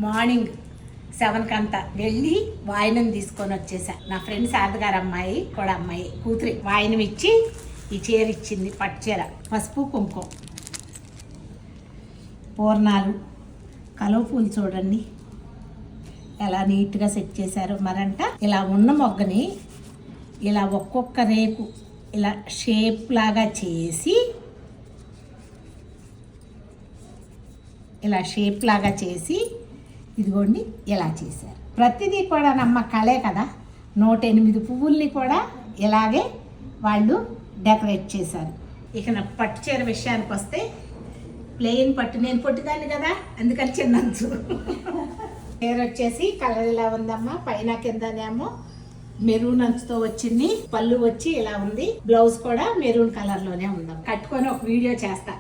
Morning 7 కంతా వెళ్ళి వాయినం తీసుకొని వచ్చేసా. నా ఫ్రెండ్ శారదగారు అమ్మాయి కూడా అమ్మాయి కూతురి వాయినం ఇచ్చి ఈ చీర ఇచ్చింది. పట్టు చీర, పసుపు కుంకుమ, పూర్ణాలు, కలువ పూలు చూడండి ఎలా నీట్గా సెట్ చేశారు. మరంట ఇలా ఉన్న మొగ్గని ఇలా ఒక్కొక్క రేకు ఇలా షేప్ లాగా చేసి ఇదిగోండి ఇలా చేశారు. ప్రతిదీ కూడా నమ్మ కళే కదా. 108 పువ్వుల్ని కూడా ఇలాగే వాళ్ళు డెకరేట్ చేశారు. ఇక నా పట్టు చీర విషయానికి వస్తే ప్లెయిన్ పట్టు, నేను పొట్టిదాన్ని కదా అందుకని చిన్నంచు. చీర వచ్చేసి కలర్ ఇలా ఉందమ్మా, పైన కిందనేమో మెరూన్ అంచుతో వచ్చింది. పళ్ళు వచ్చి ఇలా ఉంది, బ్లౌజ్ కూడా మెరూన్ కలర్ లోనే ఉందమ్మా. కట్టుకొని ఒక వీడియో చేస్తా.